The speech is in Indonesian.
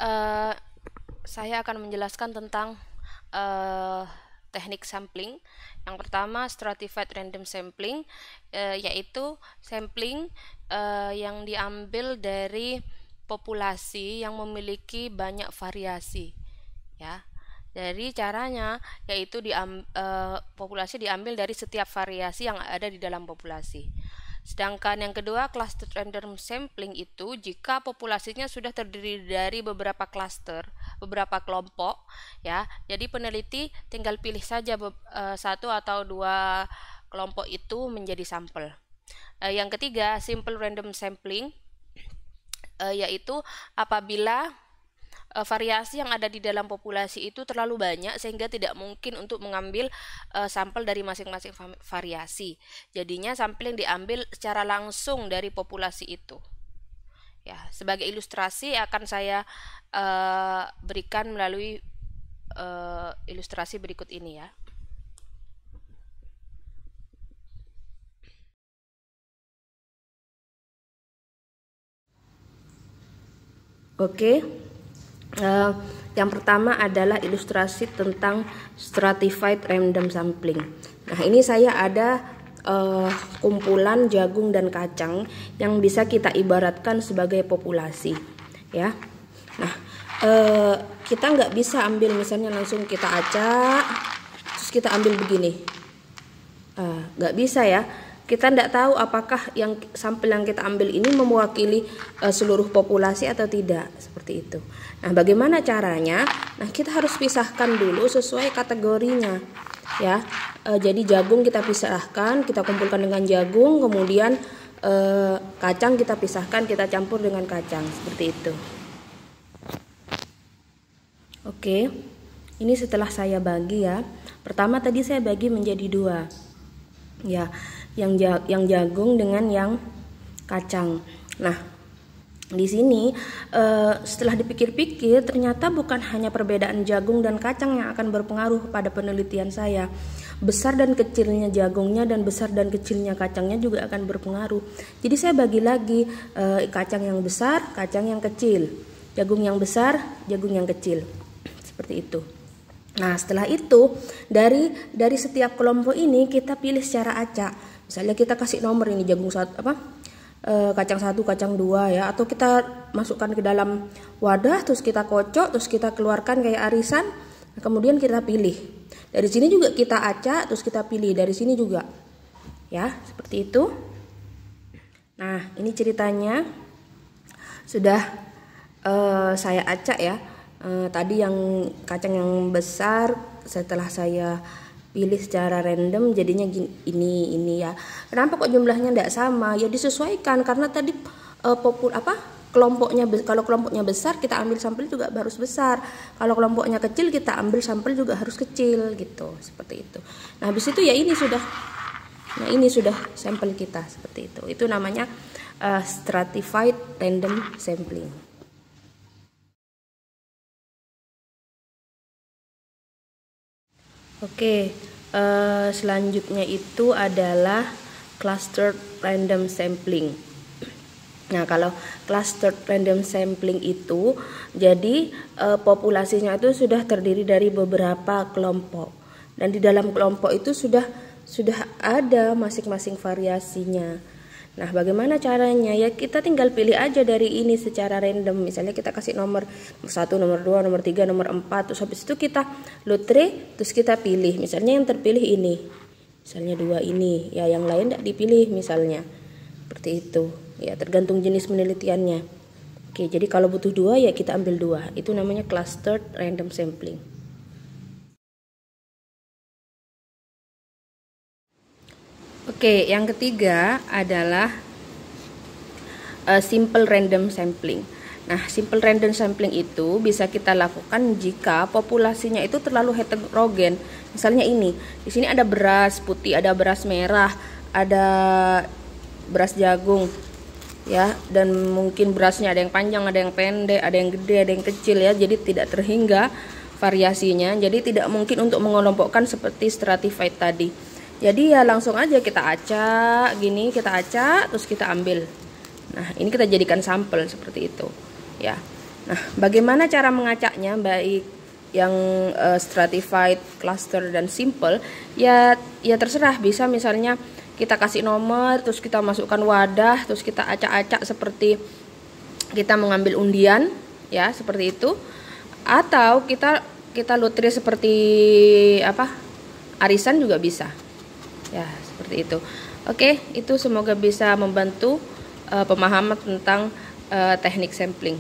eh, saya akan menjelaskan tentang eh, teknik sampling. Yang pertama, stratified random sampling, yaitu sampling yang diambil dari populasi yang memiliki banyak variasi, ya. Dari caranya yaitu populasi diambil dari setiap variasi yang ada di dalam populasi. Sedangkan yang kedua, cluster random sampling itu jika populasinya sudah terdiri dari beberapa cluster, beberapa kelompok, ya. Jadi peneliti tinggal pilih saja satu atau dua kelompok itu menjadi sampel. Yang ketiga, simple random sampling, yaitu apabila variasi yang ada di dalam populasi itu terlalu banyak sehingga tidak mungkin untuk mengambil sampel dari masing-masing variasi. Jadinya sampel yang diambil secara langsung dari populasi itu. Ya, sebagai ilustrasi akan saya berikan melalui ilustrasi berikut ini, ya. Oke. Yang pertama adalah ilustrasi tentang stratified random sampling. Nah, ini saya ada kumpulan jagung dan kacang yang bisa kita ibaratkan sebagai populasi, ya. Nah, kita nggak bisa ambil misalnya langsung kita acak terus kita ambil begini, nggak bisa, ya. Kita tidak tahu apakah yang sampel yang kita ambil ini mewakili seluruh populasi atau tidak, seperti itu. Nah, bagaimana caranya? Nah, kita harus pisahkan dulu sesuai kategorinya, ya. Jadi jagung kita pisahkan, kita kumpulkan dengan jagung, kemudian kacang kita pisahkan, kita campur dengan kacang, seperti itu. Oke, ini setelah saya bagi, ya. Pertama tadi saya bagi menjadi dua, ya, yang jagung dengan yang kacang. Nah, di sini setelah dipikir-pikir ternyata bukan hanya perbedaan jagung dan kacang yang akan berpengaruh pada penelitian saya. Besar dan kecilnya jagungnya dan besar dan kecilnya kacangnya juga akan berpengaruh. Jadi saya bagi lagi, kacang yang besar, kacang yang kecil, jagung yang besar, jagung yang kecil, seperti itu. Nah, setelah itu dari setiap kelompok ini kita pilih secara acak. Misalnya kita kasih nomor ini jagung kacang 1, kacang 2, ya, atau kita masukkan ke dalam wadah terus kita kocok terus kita keluarkan kayak arisan. Nah, kemudian kita pilih. Dari sini juga kita acak terus kita pilih dari sini juga. Ya, seperti itu. Nah, ini ceritanya sudah saya acak, ya. Tadi yang kacang yang besar setelah saya pilih secara random jadinya ini, ya. Kenapa kok jumlahnya tidak sama? Ya disesuaikan karena tadi kelompoknya, kalau kelompoknya besar kita ambil sampel juga harus besar. Kalau kelompoknya kecil kita ambil sampel juga harus kecil, gitu. Seperti itu. Nah, habis itu ya ini sudah sampel kita, seperti itu. Itu namanya stratified random sampling. Oke, selanjutnya itu adalah clustered random sampling. Nah, kalau clustered random sampling itu jadi populasinya itu sudah terdiri dari beberapa kelompok. Dan di dalam kelompok itu sudah ada masing-masing variasinya. Nah, bagaimana caranya? Ya kita tinggal pilih aja dari ini secara random. Misalnya kita kasih nomor 1, nomor 2, nomor 3, nomor 4. Terus habis itu kita lotre, terus kita pilih. Misalnya yang terpilih ini. Misalnya 2 ini. Ya yang lain tidak dipilih misalnya. Seperti itu. Ya tergantung jenis penelitiannya. Oke, jadi kalau butuh 2 ya kita ambil 2. Itu namanya clustered random sampling. Oke, yang ketiga adalah simple random sampling. Nah, simple random sampling itu bisa kita lakukan jika populasinya itu terlalu heterogen. Misalnya ini, di sini ada beras putih, ada beras merah, ada beras jagung, ya, dan mungkin berasnya ada yang panjang, ada yang pendek, ada yang gede, ada yang kecil, ya. Jadi tidak terhingga variasinya. Jadi tidak mungkin untuk mengelompokkan seperti stratified tadi. Jadi ya langsung aja kita acak gini, kita acak terus kita ambil. Nah, ini kita jadikan sampel seperti itu, ya. Nah, bagaimana cara mengacaknya, baik yang stratified, cluster, dan simple? Ya terserah. Bisa misalnya kita kasih nomor, terus kita masukkan wadah, terus kita acak-acak seperti kita mengambil undian, ya seperti itu. Atau kita lotre seperti arisan juga bisa. Ya, seperti itu. Oke, itu semoga bisa membantu pemahaman tentang teknik sampling.